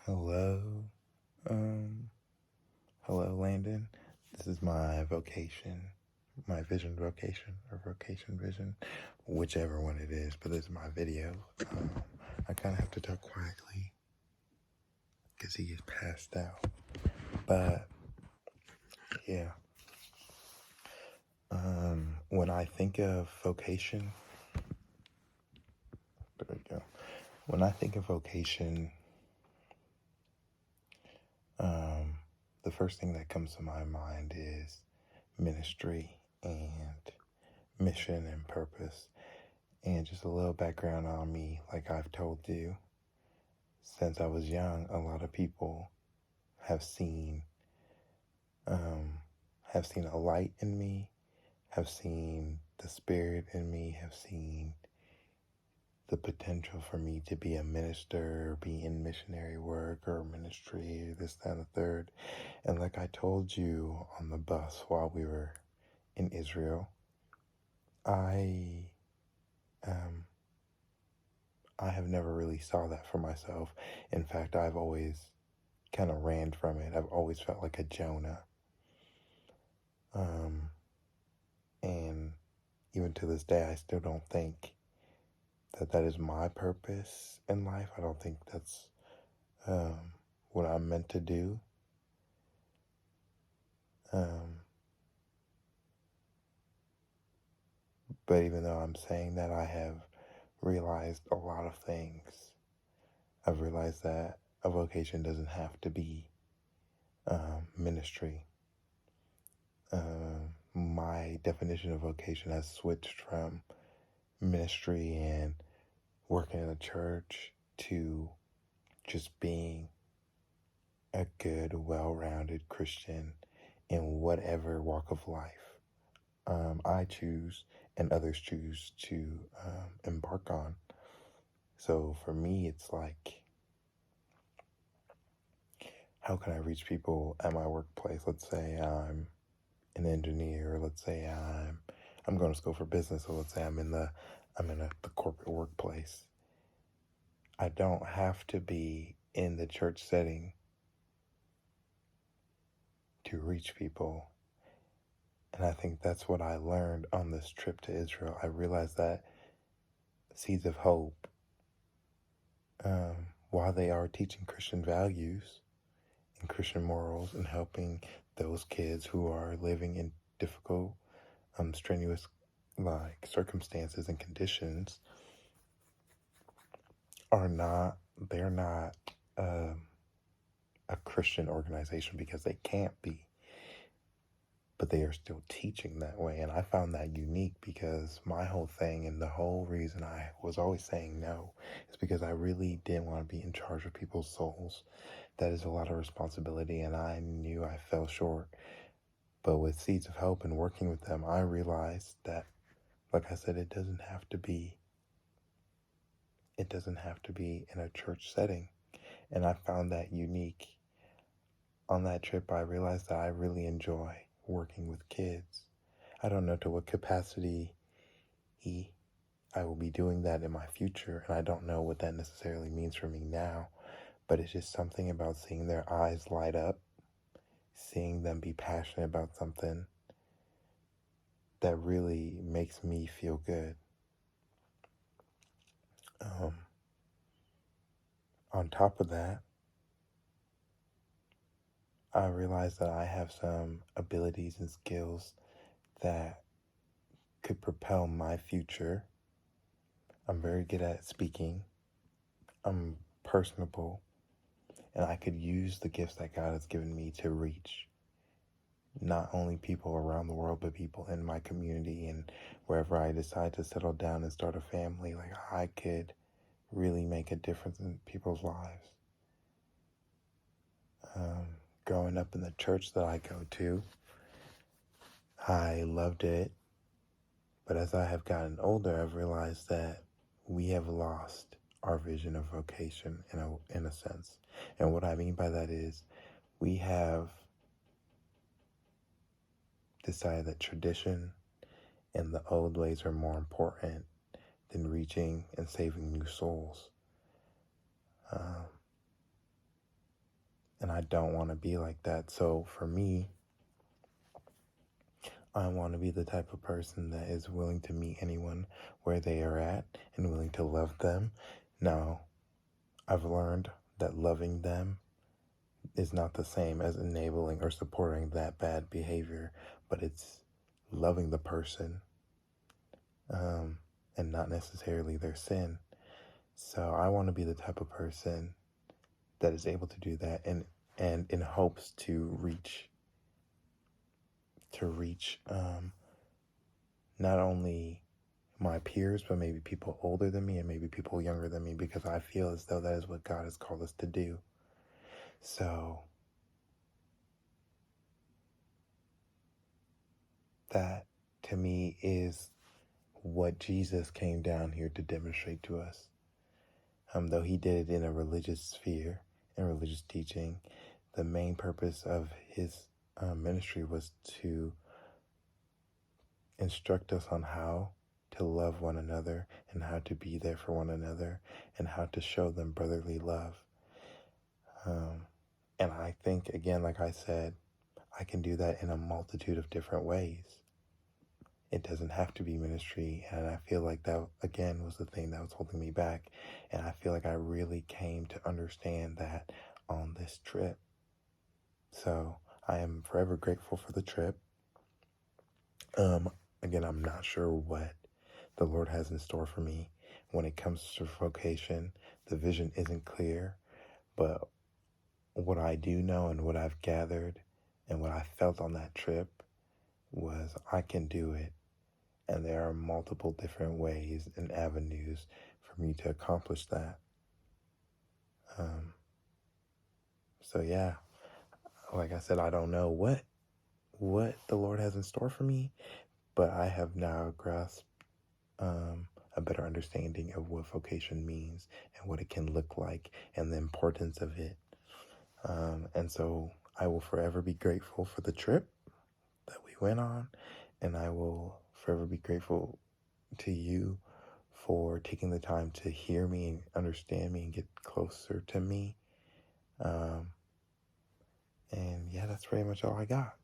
Hello, um, hello, Landon. This is my vocation, my vision vocation, or vocation vision, whichever one it is, but this is my video. I kind of have to talk quietly because he is passed out. But, yeah, when I think of vocation, there we go. When I think of vocation, the first thing that comes to my mind is ministry and mission and purpose. And just a little background on me, like I've told you, since I was young, a lot of people have seen a light in me, have seen the spirit in me, have seen the potential for me to be a minister, be in missionary work or ministry, this, that, and the third. And like I told you on the bus while we were in Israel, I have never really saw that for myself. In fact, I've always kind of ran from it. I've always felt like a Jonah. And even to this day, I still don't think that is my purpose in life. I don't think that's what I'm meant to do. But even though I'm saying that, I have realized a lot of things. I've realized that a vocation doesn't have to be ministry. My definition of vocation has switched from ministry and working in a church to just being a good, well-rounded Christian in whatever walk of life I choose and others choose to embark on. So for me, it's like, how can I reach people at my workplace? Let's say I'm an engineer. Let's say I'm going to school for business. So let's say I'm in the corporate workplace. I don't have to be in the church setting to reach people. And I think that's what I learned on this trip to Israel. I realized that Seeds of Hope, while they are teaching Christian values and Christian morals and helping those kids who are living in difficult, strenuous circumstances and conditions, they're not a Christian organization because they can't be. But they are still teaching that way. And I found that unique because my whole thing and the whole reason I was always saying no is because I really didn't want to be in charge of people's souls. That is a lot of responsibility, and I knew I fell short. But with Seeds of Hope and working with them, I realized that, like I said, it doesn't have to be in a church setting. And I found that unique. On that trip, I realized that I really enjoy working with kids. I don't know to what capacity I will be doing that in my future, and I don't know what that necessarily means for me now, but it's just something about seeing their eyes light up, seeing them be passionate about something that really makes me feel good. On top of that, I realized that I have some abilities and skills that could propel my future. I'm very good at speaking. I'm personable, and I could use the gifts that God has given me to reach not only people around the world, but people in my community and wherever I decide to settle down and start a family. Like, I could really make a difference in people's lives. Growing up in the church that I go to, I loved it. But as I have gotten older, I've realized that we have lost our vision of vocation in a sense. And what I mean by that is we have decided that tradition and the old ways are more important than reaching and saving new souls. I don't want to be like that. So for me, I want to be the type of person that is willing to meet anyone where they are at and willing to love them. Now, I've learned that loving them is not the same as enabling or supporting that bad behavior, but it's loving the person, and not necessarily their sin. So I want to be the type of person that is able to do that, and in hopes to reach not only my peers, but maybe people older than me and maybe people younger than me, because I feel as though that is what God has called us to do. So that to me is what Jesus came down here to demonstrate to us. Though he did it in a religious sphere and religious teaching, the main purpose of his ministry was to instruct us on how to love one another and how to be there for one another and how to show them brotherly love. And I think, again, like I said, I can do that in a multitude of different ways. It doesn't have to be ministry. And I feel like that, again, was the thing that was holding me back. And I feel like I really came to understand that on this trip. So I am forever grateful for the trip. Again, I'm not sure what the Lord has in store for me when it comes to vocation. The vision isn't clear, but what I do know and what I've gathered and what I felt on that trip was I can do it. And there are multiple different ways and avenues for me to accomplish that. So yeah, like I said, I don't know what the Lord has in store for me, but I have now grasped a better understanding of what vocation means and what it can look like and the importance of it. And so I will forever be grateful for the trip that we went on, and I will forever be grateful to you for taking the time to hear me and understand me and get closer to me. And yeah, that's pretty much all I got.